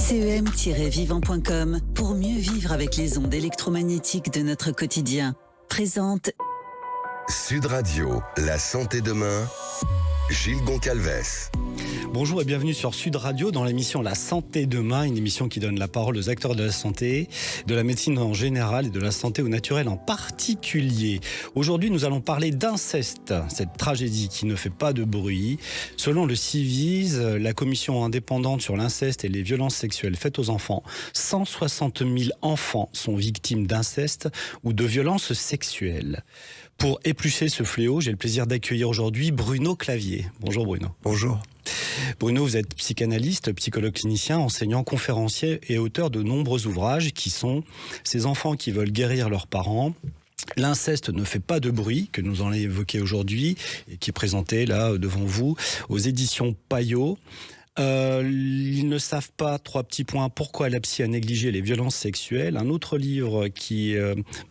CEM-vivant.com pour mieux vivre avec les ondes électromagnétiques de notre quotidien. Présente Sud Radio, la santé demain, Gilles Goncalves. Bonjour et bienvenue sur Sud Radio dans l'émission La Santé Demain, une émission qui donne la parole aux acteurs de la santé, de la médecine en général et de la santé au naturel en particulier. Aujourd'hui, nous allons parler d'inceste, cette tragédie qui ne fait pas de bruit. Selon le CIVIS, la commission indépendante sur l'inceste et les violences sexuelles faites aux enfants, 160 000 enfants sont victimes d'inceste ou de violences sexuelles. Pour éplucher ce fléau, j'ai le plaisir d'accueillir aujourd'hui Bruno Clavier. Bonjour Bruno. Bonjour. Bruno, vous êtes psychanalyste, psychologue clinicien, enseignant, conférencier et auteur de nombreux ouvrages qui sont « Ces enfants qui veulent guérir leurs parents », L'inceste ne fait pas de bruit, que nous en avons évoqué aujourd'hui, et qui est présenté là devant vous aux éditions Payot. Ils ne savent pas, 3 petits points, pourquoi la psy a négligé les violences sexuelles. Un autre livre qui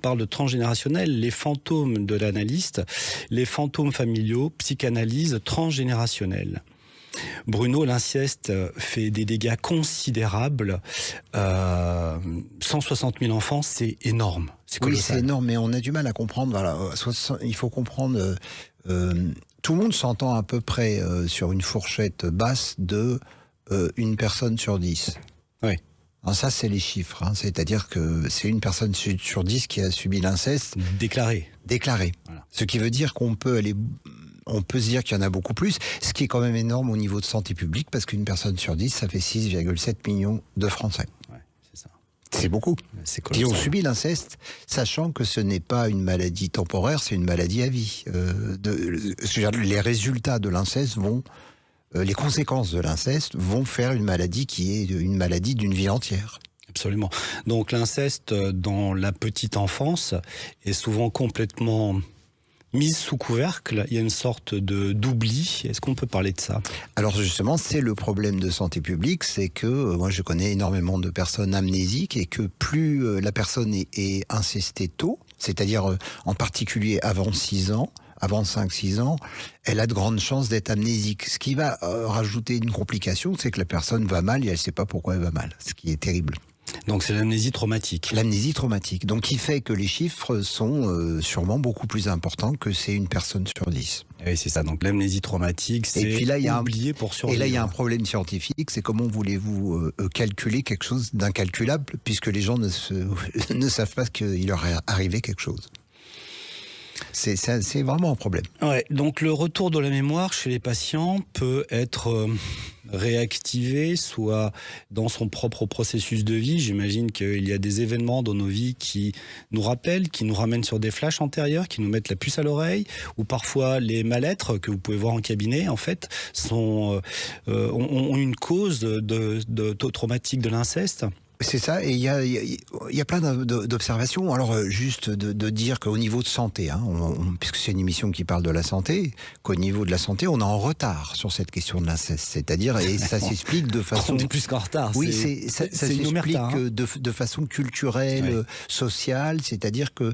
parle de transgénérationnel, Les fantômes de l'analyste, les fantômes familiaux, psychanalyse transgénérationnelle. Bruno, l'inceste fait des dégâts considérables. 160 000 enfants, c'est énorme. C'est colossal. Oui, c'est énorme, mais on a du mal à comprendre. Voilà, il faut comprendre... tout le monde s'entend à peu près sur une fourchette basse de une personne sur 10. Oui. Alors ça, c'est les chiffres. Hein. C'est-à-dire que c'est une personne sur 10 qui a subi l'inceste. Déclaré. Voilà. Ce qui veut dire qu'on peut aller... On peut se dire qu'il y en a beaucoup plus, ce qui est quand même énorme au niveau de santé publique, parce qu'une personne sur 10, ça fait 6,7 millions de Français. Ouais, c'est ça. C'est beaucoup. C'est qui ont subi l'inceste, sachant que ce n'est pas une maladie temporaire, c'est une maladie à vie. Les résultats de l'inceste vont... les conséquences de l'inceste vont faire une maladie qui est une maladie d'une vie entière. Absolument. Donc l'inceste dans la petite enfance est souvent complètement... mise sous couvercle, il y a une sorte d'oubli. Est-ce qu'on peut parler de ça ? Alors justement, c'est le problème de santé publique, c'est que moi je connais énormément de personnes amnésiques et que plus la personne est incestée tôt, c'est-à-dire en particulier avant 6 ans, avant 5-6 ans, elle a de grandes chances d'être amnésique. Ce qui va rajouter une complication, c'est que la personne va mal et elle ne sait pas pourquoi elle va mal, ce qui est terrible. Donc c'est l'amnésie traumatique. L'amnésie traumatique. Donc qui fait que les chiffres sont sûrement beaucoup plus importants que c'est une personne sur 10. Oui, c'est ça. Donc l'amnésie traumatique, c'est oublié pour survivre. Et là, il y a un problème scientifique, c'est comment voulez-vous calculer quelque chose d'incalculable, puisque les gens ne savent pas qu'il leur est arrivé quelque chose. C'est vraiment un problème. Ouais, donc le retour de la mémoire chez les patients peut être réactivé, soit dans son propre processus de vie. J'imagine qu'il y a des événements dans nos vies qui nous rappellent, qui nous ramènent sur des flashs antérieurs, qui nous mettent la puce à l'oreille, ou parfois les mal-être que vous pouvez voir en cabinet, en fait, ont une cause traumatique de l'inceste. C'est ça, et il y a plein d'observations. Alors, juste de dire qu'au niveau de santé, hein, puisque c'est une émission qui parle de la santé, qu'au niveau de la santé, on est en retard sur cette question de l'inceste. C'est-à-dire, et ça s'explique de façon... On est plus qu'en retard. Oui, ça s'explique de façon culturelle, sociale, c'est-à-dire que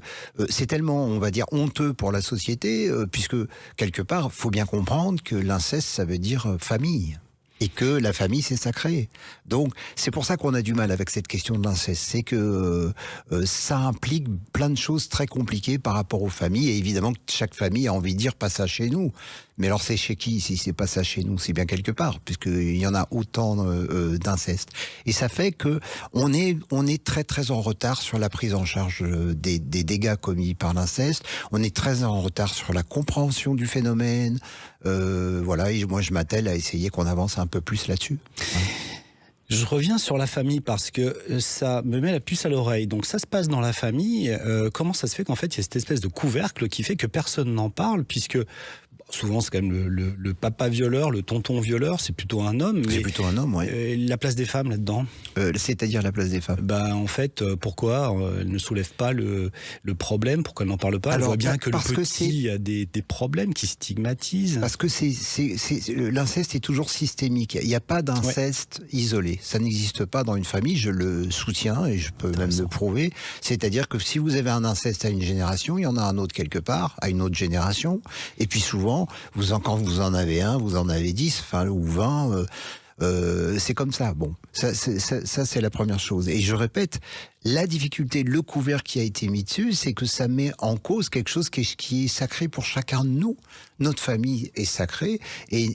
c'est tellement, on va dire, honteux pour la société, puisque, quelque part, faut bien comprendre que l'inceste, ça veut dire famille. Et que la famille, c'est sacré. Donc, c'est pour ça qu'on a du mal avec cette question de l'inceste. C'est que ça implique plein de choses très compliquées par rapport aux familles. Et évidemment, chaque famille a envie de dire « pas ça chez nous ». Mais alors, c'est chez qui si c'est pas ça chez nous? C'est bien quelque part, puisqu'il y en a autant d'inceste. Et ça fait que on est très très en retard sur la prise en charge des dégâts commis par l'inceste. On est très en retard sur la compréhension du phénomène. Voilà, et moi je m'attelle à essayer qu'on avance un peu plus là-dessus. Je reviens sur la famille parce que ça me met la puce à l'oreille. Donc ça se passe dans la famille. Comment ça se fait qu'en fait il y a cette espèce de couvercle qui fait que personne n'en parle, puisque souvent c'est quand même le papa violeur, le tonton violeur, c'est plutôt un homme. C'est plutôt un homme, ouais. La place des femmes là-dedans. C'est-à-dire la place des femmes. En fait, pourquoi elle ne soulève pas le problème? Pourquoi elle n'en parle pas? Elle voit bien que le petit a des problèmes qui stigmatisent. Parce que l'inceste est toujours systémique. Il n'y a pas d'inceste isolé. Ça n'existe pas dans une famille. Je le soutiens et je peux même le prouver. C'est-à-dire que si vous avez un inceste à une génération, il y en a un autre quelque part à une autre génération. Et puis souvent, quand vous en avez un, vous en avez 10, ou 20. C'est comme ça. Bon, ça c'est la première chose. Et je répète, la difficulté, le couvert qui a été mis dessus, c'est que ça met en cause quelque chose qui est sacré pour chacun de nous. Notre famille est sacrée et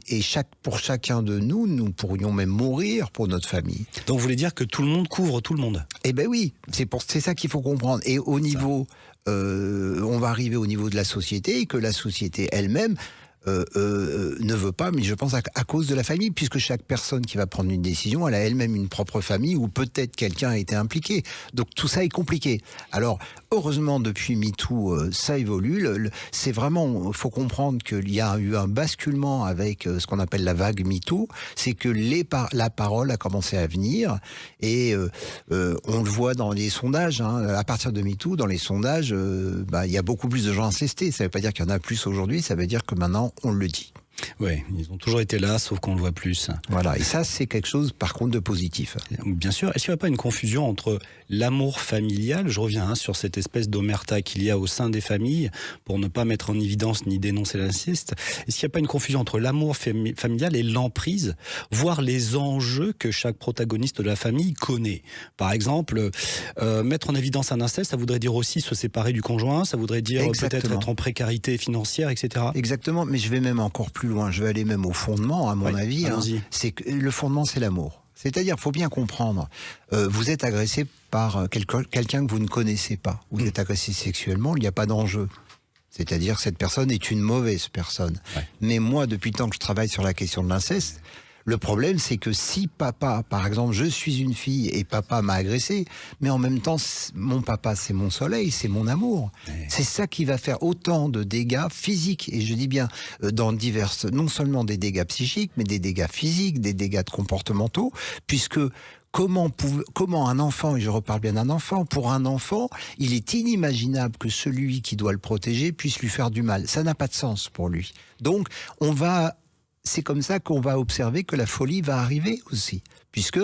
pour chacun de nous, nous pourrions même mourir pour notre famille. Donc vous voulez dire que tout le monde couvre tout le monde? Eh ben oui, c'est ça qu'il faut comprendre. Et au niveau, on va arriver au niveau de la société et que la société elle-même ne veut pas, mais je pense à cause de la famille, puisque chaque personne qui va prendre une décision, elle a elle-même une propre famille où peut-être quelqu'un a été impliqué. Donc tout ça est compliqué. Alors heureusement depuis MeToo, ça évolue. C'est vraiment, il faut comprendre qu'il y a eu un basculement avec ce qu'on appelle la vague MeToo. C'est que la parole a commencé à venir et on le voit dans les sondages. À partir de MeToo, dans les sondages, il y a beaucoup plus de gens incestés. Ça ne veut pas dire qu'il y en a plus aujourd'hui. Ça veut dire que maintenant on le dit. Oui, ils ont toujours été là, sauf qu'on le voit plus. Voilà, et ça, c'est quelque chose, par contre, de positif. Bien sûr. Est-ce qu'il n'y a pas une confusion entre l'amour familial, je reviens sur cette espèce d'omerta qu'il y a au sein des familles, pour ne pas mettre en évidence ni dénoncer l'inceste, est-ce qu'il n'y a pas une confusion entre l'amour familial et l'emprise, voire les enjeux que chaque protagoniste de la famille connaît? Par exemple, mettre en évidence un inceste, ça voudrait dire aussi se séparer du conjoint, ça voudrait dire peut-être être en précarité financière, etc. Exactement, mais je vais même encore plus loin, je vais aller même au fondement, à mon avis. C'est que le fondement, c'est l'amour. C'est-à-dire, il faut bien comprendre, vous êtes agressé par quelqu'un que vous ne connaissez pas. Vous êtes agressé sexuellement, il n'y a pas d'enjeu. C'est-à-dire, cette personne est une mauvaise personne. Ouais. Mais moi, depuis le temps que je travaille sur la question de l'inceste, le problème, c'est que si papa, par exemple, je suis une fille et papa m'a agressé, mais en même temps, mon papa, c'est mon soleil, c'est mon amour. Ouais. C'est ça qui va faire autant de dégâts physiques, et je dis bien dans diverses, non seulement des dégâts psychiques, mais des dégâts physiques, des dégâts comportementaux, puisque comment un enfant, et je reparle bien d'un enfant, pour un enfant, il est inimaginable que celui qui doit le protéger puisse lui faire du mal. Ça n'a pas de sens pour lui. Donc, c'est comme ça qu'on va observer que la folie va arriver aussi. Puisque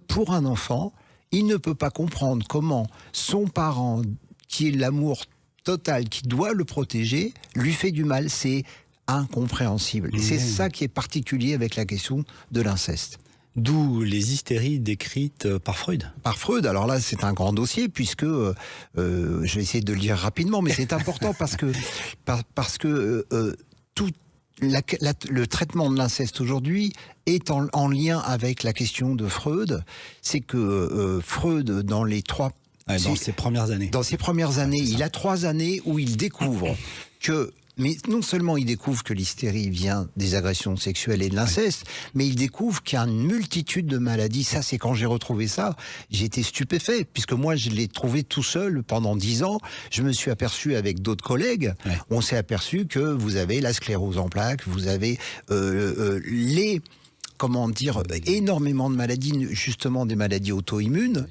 pour un enfant, il ne peut pas comprendre comment son parent, qui est l'amour total, qui doit le protéger, lui fait du mal. C'est incompréhensible. C'est ça qui est particulier avec la question de l'inceste. D'où les hystéries décrites par Freud. Par Freud, alors là c'est un grand dossier puisque je vais essayer de le lire rapidement, mais c'est important parce que tout le traitement de l'inceste aujourd'hui est en lien avec la question de Freud. C'est que Freud, dans ses premières années. Dans ses premières années, il a 3 années où il découvre que... Mais non seulement il découvre que l'hystérie vient des agressions sexuelles et de l'inceste, mais il découvre qu'il y a une multitude de maladies. Ça, c'est quand j'ai retrouvé ça, j'ai été stupéfait, puisque moi, je l'ai trouvé tout seul pendant 10 ans. Je me suis aperçu avec d'autres collègues, on s'est aperçu que vous avez la sclérose en plaques, vous avez énormément de maladies, justement des maladies auto-immunes,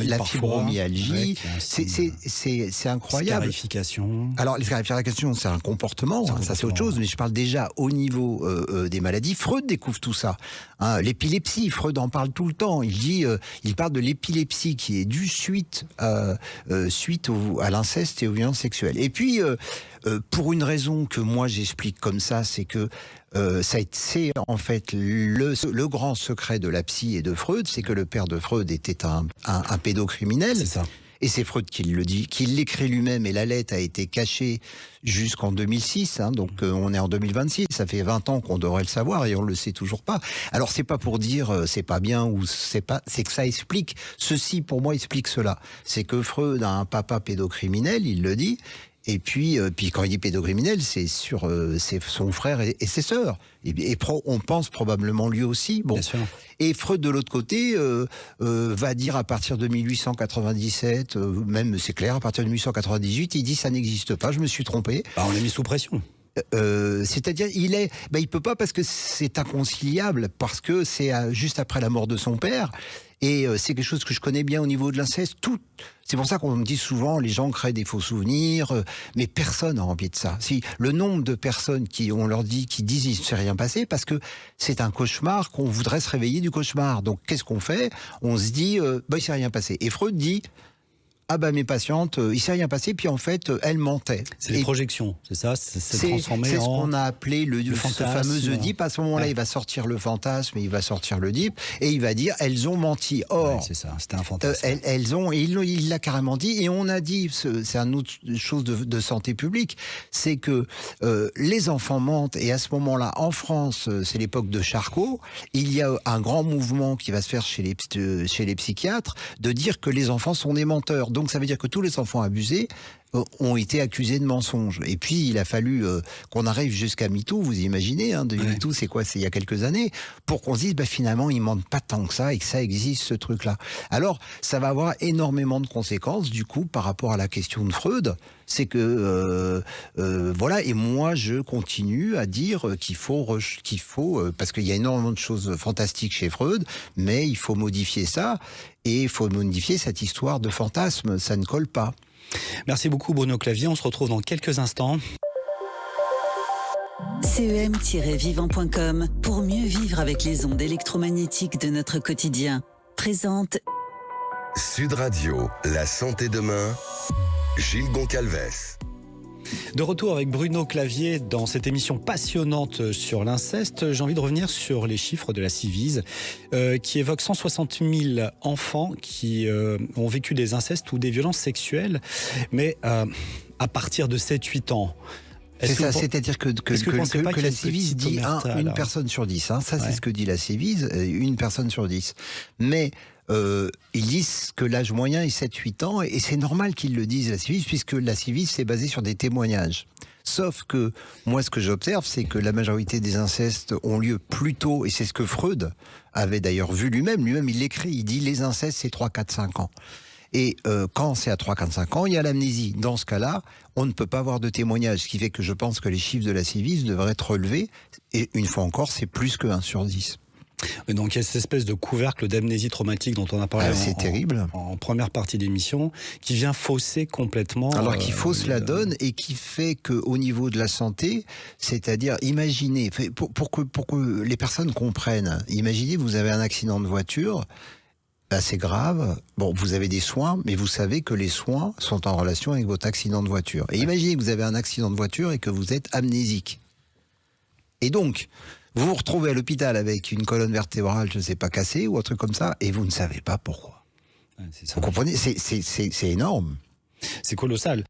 la fibromyalgie, c'est incroyable. Scarification. Alors, les scarifications, c'est un comportement, ça c'est autre chose, mais je parle déjà au niveau des maladies. Freud découvre tout ça. L'épilepsie, Freud en parle tout le temps. Il parle de l'épilepsie qui est due suite à l'inceste et aux violences sexuelles. Et puis, pour une raison que moi j'explique comme ça, c'est que c'est en fait le grand secret de la psy et de Freud, c'est que le père de Freud était un pédocriminel. C'est ça. Et c'est Freud qui le dit, qui l'écrit lui-même, et la lettre a été cachée jusqu'en 2006, donc on est en 2026, ça fait 20 ans qu'on devrait le savoir et on le sait toujours pas. Alors c'est pas pour dire c'est pas bien ou c'est que ça explique, ceci pour moi explique cela. C'est que Freud a un papa pédocriminel, il le dit. Et puis quand il dit pédocriminel, c'est sur c'est son frère et ses sœurs. Et on pense probablement lui aussi. Bon. Bien sûr. Et Freud, de l'autre côté, va dire à partir de 1897, même c'est clair, à partir de 1898, il dit ça n'existe pas, je me suis trompé. On l'a mis sous pression. C'est-à-dire, il peut pas parce que c'est inconciliable, parce que c'est juste après la mort de son père. Et c'est quelque chose que je connais bien au niveau de l'inceste. C'est pour ça qu'on me dit souvent, les gens créent des faux souvenirs, mais personne n'a envie de ça. Si le nombre de personnes qui disent il ne s'est rien passé, parce que c'est un cauchemar, qu'on voudrait se réveiller du cauchemar. Donc qu'est-ce qu'on fait ? On se dit il ne s'est rien passé. Et Freud dit ah ben mes patientes, il s'est rien passé, puis en fait, elles mentaient. C'est les projections, c'est ça? C'est transformé c'est en... ce qu'on a appelé ce fantasme, fameux Oedipe. À ce moment-là, il va sortir le fantasme, il va sortir l'Oedipe, et il va dire, elles ont menti. Or, c'est ça, c'était un fantasme. Il l'a carrément dit, et on a dit, c'est une autre chose de santé publique, c'est que les enfants mentent, et à ce moment-là, en France, c'est l'époque de Charcot, il y a un grand mouvement qui va se faire chez les psychiatres, de dire que les enfants sont des menteurs. Donc ça veut dire que tous les enfants abusés ont été accusés de mensonges. Et puis il a fallu qu'on arrive jusqu'à MeToo, vous imaginez, MeToo c'est quoi? C'est il y a quelques années, pour qu'on se dise finalement ils mentent pas tant que ça et que ça existe ce truc-là. Alors ça va avoir énormément de conséquences du coup par rapport à la question de Freud. C'est que voilà, et moi je continue à dire qu'il faut parce qu'il y a énormément de choses fantastiques chez Freud, mais il faut modifier ça, et il faut modifier cette histoire de fantasme, ça ne colle pas. Merci beaucoup Bruno Clavier, on se retrouve dans quelques instants. CEM-vivant.com pour mieux vivre avec les ondes électromagnétiques de notre quotidien. Présente Sud Radio, la santé demain, Gilles Goncalves. De retour avec Bruno Clavier dans cette émission passionnante sur l'inceste, j'ai envie de revenir sur les chiffres de la Civise qui évoquent 160 000 enfants qui ont vécu des incestes ou des violences sexuelles, mais à partir de 7-8 ans. C'est ça, c'est-à-dire que la Civise dit une personne sur 10. Ça, c'est ce que dit la Civise, une personne sur 10. Mais ils disent que l'âge moyen est 7-8 ans, et c'est normal qu'ils le disent, la Civise, puisque la Civise, c'est basé sur des témoignages. Sauf que, moi, ce que j'observe, c'est que la majorité des incestes ont lieu plus tôt, et c'est ce que Freud avait d'ailleurs vu lui-même. Lui-même, il l'écrit, il dit les incestes, c'est 3, 4, 5 ans. Et quand c'est à 3, 4, 5 ans, il y a l'amnésie. Dans ce cas-là, on ne peut pas avoir de témoignage, ce qui fait que je pense que les chiffres de la Civise devraient être relevés, et une fois encore, c'est plus que 1 sur 10. Donc il y a cette espèce de couvercle d'amnésie traumatique dont on a parlé terrible. En première partie d'émission, qui vient fausser complètement... Alors qui fausse la donne, et qui fait qu'au niveau de la santé, c'est-à-dire, imaginez, pour que les personnes comprennent, imaginez vous avez un accident de voiture, c'est grave, bon, vous avez des soins, mais vous savez que les soins sont en relation avec votre accident de voiture. Et imaginez que vous avez un accident de voiture et que vous êtes amnésique. Et donc... vous vous retrouvez à l'hôpital avec une colonne vertébrale, je ne sais pas, cassée ou un truc comme ça, et vous ne savez pas pourquoi. Vous comprenez ? C'est énorme. C'est colossal.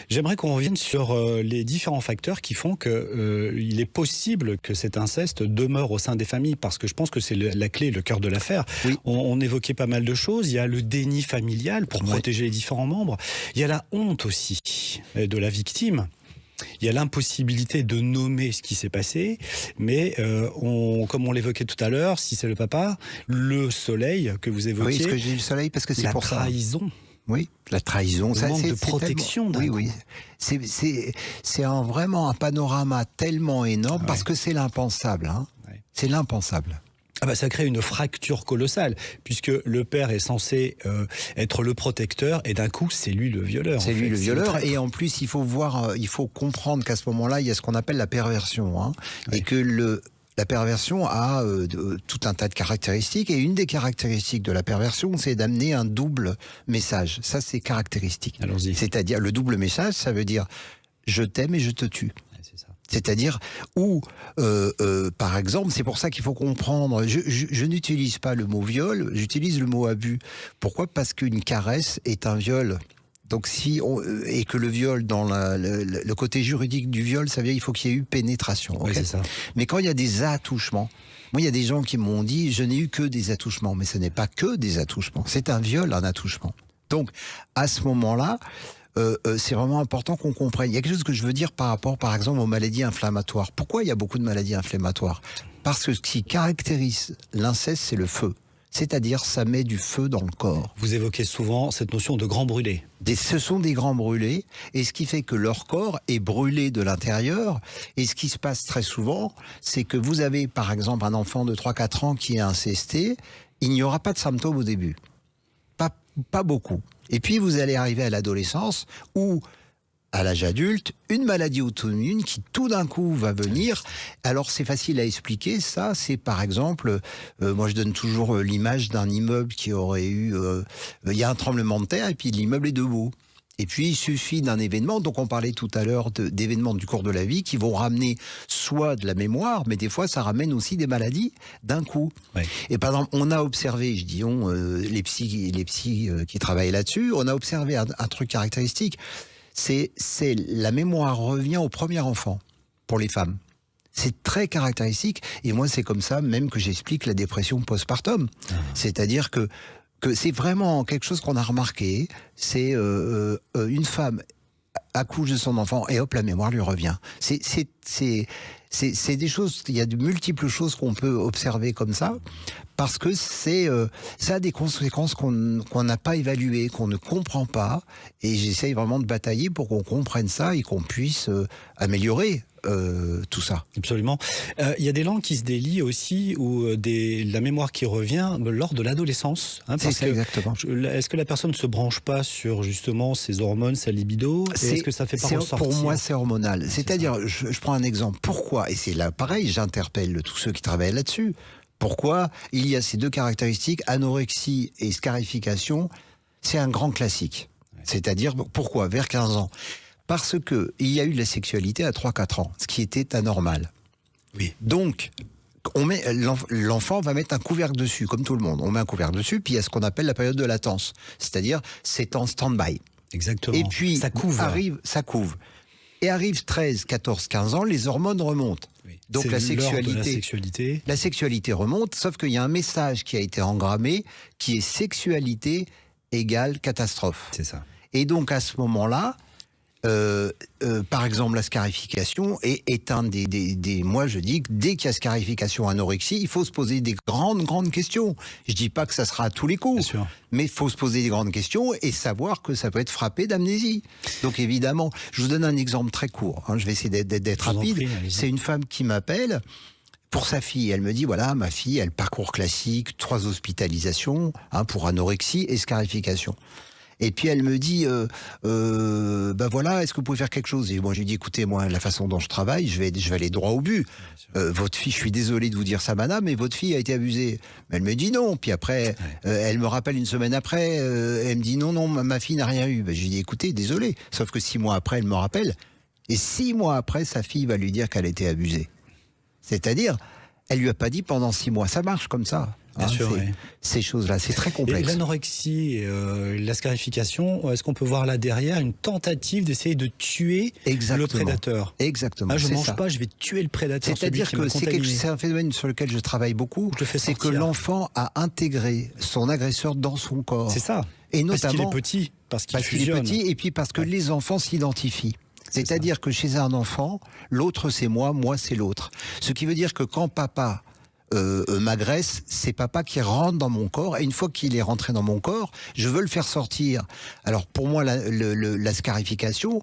J'aimerais qu'on revienne sur les différents facteurs qui font qu'il est possible que cet inceste demeure au sein des familles, parce que je pense que c'est la clé, le cœur de l'affaire. Oui. On évoquait pas mal de choses. Il y a le déni familial pour protéger les différents membres. Il y a la honte aussi de la victime. Il y a l'impossibilité de nommer ce qui s'est passé, mais comme on l'évoquait tout à l'heure, si c'est le papa, le soleil que vous évoquiez... Oui, est-ce que j'ai le soleil parce que c'est pour ça. La trahison. Oui, la trahison. Le manque de protection. Oui. C'est vraiment un panorama tellement énorme, parce que c'est l'impensable. C'est l'impensable. Ça crée une fracture colossale, puisque le père est censé être le protecteur, et d'un coup, c'est lui le violeur. C'est lui le violeur, et en plus, il faut comprendre qu'à ce moment-là, il y a ce qu'on appelle la perversion, et que la perversion a tout un tas de caractéristiques, et une des caractéristiques de la perversion, c'est d'amener un double message. Ça, c'est caractéristique. Allons-y. C'est-à-dire, le double message, ça veut dire « je t'aime et je te tue ». C'est-à-dire où, par exemple, c'est pour ça qu'il faut comprendre, je n'utilise pas le mot viol, j'utilise le mot abus. Pourquoi ? Parce qu'une caresse est un viol. Donc et que le viol, dans le côté juridique du viol, ça veut dire qu'il faut qu'il y ait eu pénétration. Oui, c'est ça. Mais quand il y a des attouchements, moi il y a des gens qui m'ont dit, je n'ai eu que des attouchements, mais ce n'est pas que des attouchements, c'est un viol, un attouchement. Donc, à ce moment-là, c'est vraiment important qu'on comprenne. Il y a quelque chose que je veux dire par rapport, par exemple, aux maladies inflammatoires. Pourquoi il y a beaucoup de maladies inflammatoires ? Parce que ce qui caractérise l'inceste, c'est le feu. C'est-à-dire, ça met du feu dans le corps. Vous évoquez souvent cette notion de grand brûlé. Ce sont des grands brûlés, et ce qui fait que leur corps est brûlé de l'intérieur. Et ce qui se passe très souvent, c'est que vous avez, par exemple, un enfant de 3-4 ans qui est incesté, il n'y aura pas de symptômes au début. Pas beaucoup. Et puis vous allez arriver à l'adolescence où à l'âge adulte, une maladie auto-immune qui tout d'un coup va venir. Alors c'est facile à expliquer, ça c'est par exemple, moi je donne toujours l'image d'un immeuble qui aurait eu, il y a un tremblement de terre et puis l'immeuble est debout. Et puis, il suffit d'un événement, donc on parlait tout à l'heure d'événements du cours de la vie qui vont ramener soit de la mémoire, mais des fois, ça ramène aussi des maladies d'un coup. Ouais. Et par exemple, on a observé, je dis les psys qui travaillent là-dessus, on a observé un truc caractéristique, c'est la mémoire revient au premier enfant, pour les femmes. C'est très caractéristique, et moi, c'est comme ça même que j'explique la dépression postpartum. C'est-à-dire que c'est vraiment quelque chose qu'on a remarqué, c'est une femme accouche de son enfant et hop, la mémoire lui revient. C'est des choses, il y a de multiples choses qu'on peut observer comme ça, parce que ça a des conséquences qu'on n'a pas évaluées, qu'on ne comprend pas, et j'essaye vraiment de batailler pour qu'on comprenne ça et qu'on puisse améliorer tout ça. Absolument. Il y a des langues qui se délient aussi, ou la mémoire qui revient lors de l'adolescence. C'est ça, exactement. Est-ce que la personne ne se branche pas sur justement ses hormones, sa libido, est-ce que ça fait pas ressortir ? Pour moi, c'est hormonal. C'est-à-dire, je prends un exemple. Pourquoi ? Et c'est là, pareil, j'interpelle tous ceux qui travaillent là-dessus. Pourquoi il y a ces deux caractéristiques, anorexie et scarification ? C'est un grand classique. Ouais. C'est-à-dire, pourquoi ? Vers 15 ans. Parce que il y a eu de la sexualité à 3-4 ans, ce qui était anormal. Oui. Donc, l'enfant va mettre un couvercle dessus, comme tout le monde. On met un couvercle dessus, puis il y a ce qu'on appelle la période de latence. C'est-à-dire, c'est en stand-by. Exactement. Et puis, ça couve. Et arrive 13, 14, 15 ans, les hormones remontent. Oui. Donc c'est la sexualité remonte, sauf qu'il y a un message qui a été engrammé, qui est sexualité égale catastrophe. C'est ça. Et donc à ce moment-là, par exemple, la scarification est un des. Moi, je dis que dès qu'il y a scarification, anorexie, il faut se poser des grandes questions. Je dis pas que ça sera à tous les coups, mais il faut se poser des grandes questions et savoir que ça peut être frappé d'amnésie. Donc évidemment, je vous donne un exemple très court. Je vais essayer d'être rapide. C'est une femme qui m'appelle. Pour sa fille, elle me dit, voilà, ma fille, elle parcours classique, 3 hospitalisations pour anorexie et scarification. Et puis elle me dit, voilà, est-ce que vous pouvez faire quelque chose ? Et moi je lui dis, écoutez, moi la façon dont je travaille, je vais aller droit au but. Votre fille, je suis désolé de vous dire ça, madame, mais votre fille a été abusée. Mais elle me dit non. Puis après, elle me rappelle une semaine après, elle me dit non, ma fille n'a rien eu. Je lui dis, écoutez, désolé. Sauf que 6 mois après, elle me rappelle. Et 6 mois après, sa fille va lui dire qu'elle a été abusée. C'est-à-dire, elle lui a pas dit pendant 6 mois. Ça marche comme ça. Bien sûr, oui. Ces choses-là, c'est très complexe. Et l'anorexie, la scarification, est-ce qu'on peut voir là derrière une tentative d'essayer de tuer le prédateur ? Exactement. Je ne mange pas, je vais tuer le prédateur. C'est-à-dire que c'est un phénomène sur lequel je travaille beaucoup. C'est que l'enfant a intégré son agresseur dans son corps. C'est ça. Et notamment parce qu'il est petit, et puis parce que les enfants s'identifient. C'est-à-dire que chez un enfant, l'autre c'est moi c'est l'autre. Ce qui veut dire que quand papa m'agresse, c'est papa qui rentre dans mon corps, et une fois qu'il est rentré dans mon corps, je veux le faire sortir. Alors pour moi, la scarification,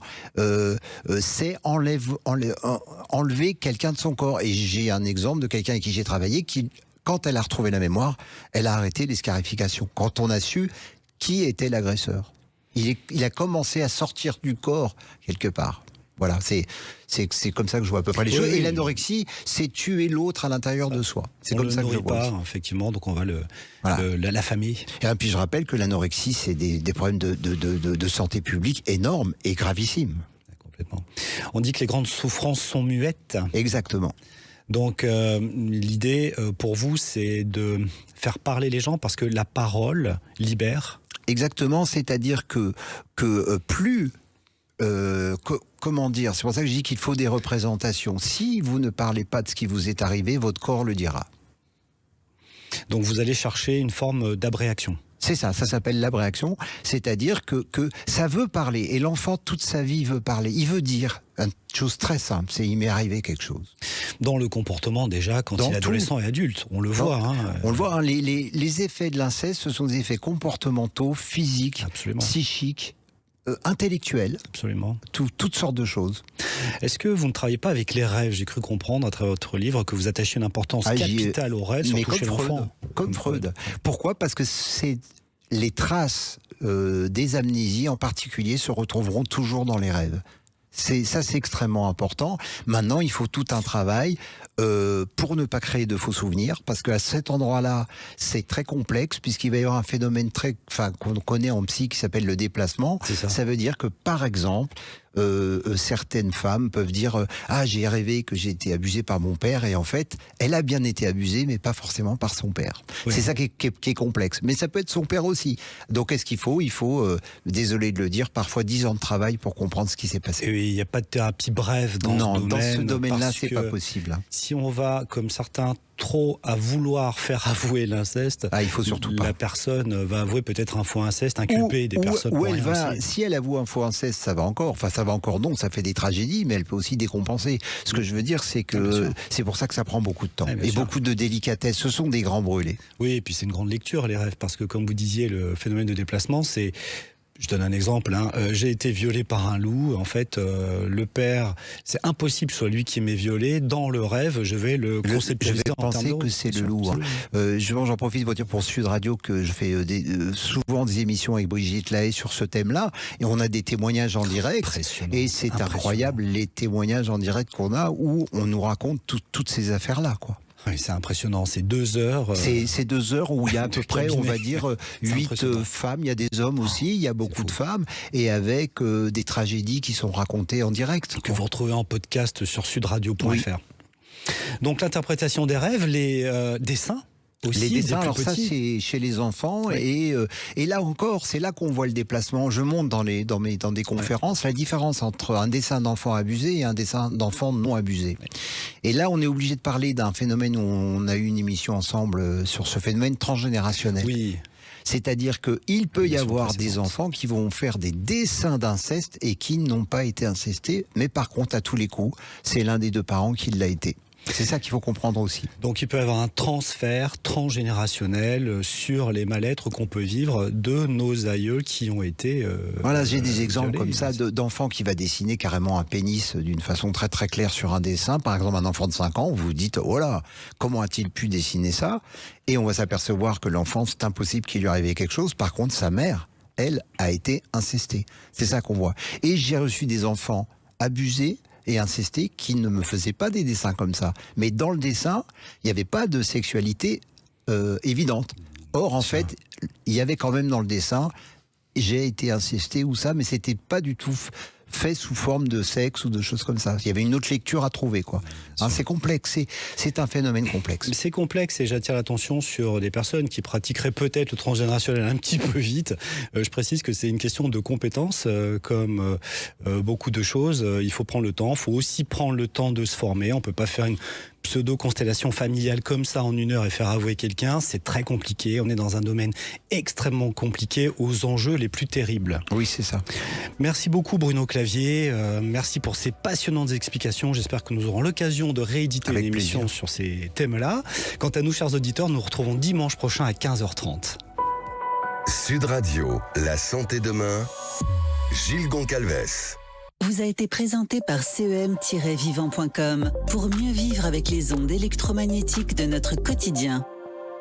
c'est enlever quelqu'un de son corps. Et j'ai un exemple de quelqu'un avec qui j'ai travaillé qui, quand elle a retrouvé la mémoire, elle a arrêté les scarifications. Quand on a su qui était l'agresseur, il a commencé à sortir du corps quelque part. Voilà, c'est comme ça que je vois à peu près les choses. Et l'anorexie, c'est tuer l'autre à l'intérieur de soi. C'est comme ça que je vois. Pas, effectivement, donc on va l'affamer. Et puis je rappelle que l'anorexie, c'est des problèmes de santé publique énormes et gravissimes. Complètement. On dit que les grandes souffrances sont muettes. Exactement. Donc l'idée pour vous, c'est de faire parler les gens parce que la parole libère. Exactement, c'est-à-dire que plus... comment dire ? C'est pour ça que je dis qu'il faut des représentations. Si vous ne parlez pas de ce qui vous est arrivé, votre corps le dira. Donc vous allez chercher une forme d'abréaction. C'est ça s'appelle l'abréaction, c'est-à-dire que ça veut parler, et l'enfant toute sa vie veut parler, il veut dire une chose très simple, c'est il m'est arrivé quelque chose. Dans le comportement déjà, quand il est adolescent et adulte, on le voit. On le voit, les effets de l'inceste, ce sont des effets comportementaux, physiques, psychiques, intellectuels. Absolument. Toutes sortes de choses. Est-ce que vous ne travaillez pas avec les rêves ? J'ai cru comprendre à travers votre livre que vous attachiez une importance capitale aux rêves, surtout chez l'enfant. Comme Freud. Pourquoi ? Parce que les traces des amnésies en particulier se retrouveront toujours dans les rêves. C'est extrêmement important. Maintenant, il faut tout un travail pour ne pas créer de faux souvenirs, parce qu'à cet endroit-là, c'est très complexe, puisqu'il va y avoir un phénomène qu'on connaît en psy qui s'appelle le déplacement. Ça veut dire que, par exemple, certaines femmes peuvent dire j'ai rêvé que j'ai été abusée par mon père, et en fait elle a bien été abusée mais pas forcément par son père. Oui. C'est ça qui est complexe, mais ça peut être son père aussi. Donc qu'est-ce qu'il faut? Il faut, désolé de le dire, parfois 10 ans de travail pour comprendre ce qui s'est passé. Et il n'y a pas de thérapie brève dans ce domaine-là, c'est pas possible. Si on va, comme certains, trop à vouloir faire avouer l'inceste, il faut surtout pas. La personne va avouer peut-être un faux inceste, inculper des personnes pour rien aussi. Si elle avoue un faux inceste, ça va encore. Enfin, ça va encore, non, ça fait des tragédies, mais elle peut aussi décompenser. Ce que je veux dire, c'est que c'est pour ça que ça prend beaucoup de temps et beaucoup de délicatesse. Ce sont des grands brûlés. Oui, et puis c'est une grande lecture, les rêves, parce que comme vous disiez, le phénomène de déplacement, c'est... Je donne un exemple, j'ai été violé par un loup. En fait, le père, c'est impossible que ce soit lui qui m'ait violé. Dans le rêve, je vais le conceptualiser en termes de... Je vais penser que c'est le loup. J'en profite pour dire pour Sud Radio que je fais souvent des émissions avec Brigitte Lahaye sur ce thème-là. Et on a des témoignages en direct. Et c'est incroyable, les témoignages en direct qu'on a où on nous raconte toutes ces affaires-là, quoi. Oui, c'est impressionnant, c'est 2 heures. C'est 2 heures où il y a à peu près, on va dire, 8 femmes, il y a des hommes aussi, il y a beaucoup de femmes, et avec des tragédies qui sont racontées en direct. Que vous retrouvez en podcast sur sudradio.fr. Oui. Donc l'interprétation des rêves, les dessins aussi, les dessins, alors ça c'est chez les enfants, et là encore, c'est là qu'on voit le déplacement. Je montre dans des conférences la différence entre un dessin d'enfant abusé et un dessin d'enfant non abusé. Et là, on est obligé de parler d'un phénomène où on a eu une émission ensemble sur ce phénomène transgénérationnel. Oui. C'est-à-dire qu'il peut y avoir des enfants qui vont faire des dessins d'inceste et qui n'ont pas été incestés, mais par contre, à tous les coups, c'est l'un des 2 parents qui l'a été. C'est ça qu'il faut comprendre aussi. Donc il peut y avoir un transfert transgénérationnel sur les mal-être qu'on peut vivre de nos aïeux qui ont été voilà, j'ai des exemples comme ça d'enfants qui va dessiner carrément un pénis d'une façon très très claire sur un dessin. Par exemple, un enfant de 5 ans, vous vous dites oh là, comment a-t-il pu dessiner ça? Et on va s'apercevoir que l'enfant, c'est impossible qu'il lui arrive quelque chose. Par contre, sa mère, elle, a été incestée. C'est ça qu'on voit. Et j'ai reçu des enfants abusés et incestés qui ne me faisaient pas des dessins comme ça. Mais dans le dessin, il n'y avait pas de sexualité évidente. Or, en fait, il y avait quand même dans le dessin, j'ai été incesté ou ça, mais c'était pas du tout fait sous forme de sexe ou de choses comme ça. Il y avait une autre lecture à trouver, quoi. C'est complexe, c'est un phénomène complexe. C'est complexe et j'attire l'attention sur des personnes qui pratiqueraient peut-être le transgénérationnel un petit peu vite. Je précise que c'est une question de compétences, comme beaucoup de choses. Il faut prendre le temps, il faut aussi prendre le temps de se former. On peut pas faire une pseudo-constellation familiale comme ça en 1 heure et faire avouer quelqu'un, c'est très compliqué. On est dans un domaine extrêmement compliqué, aux enjeux les plus terribles. Oui, c'est ça. Merci beaucoup Bruno Clavier, merci pour ces passionnantes explications. J'espère que nous aurons l'occasion de rééditer une émission sur ces thèmes-là. Quant à nous, chers auditeurs, nous nous retrouvons dimanche prochain à 15h30. Sud Radio, la santé demain, Gilles Goncalves. Vous a été présenté par CEM-vivant.com pour mieux vivre avec les ondes électromagnétiques de notre quotidien.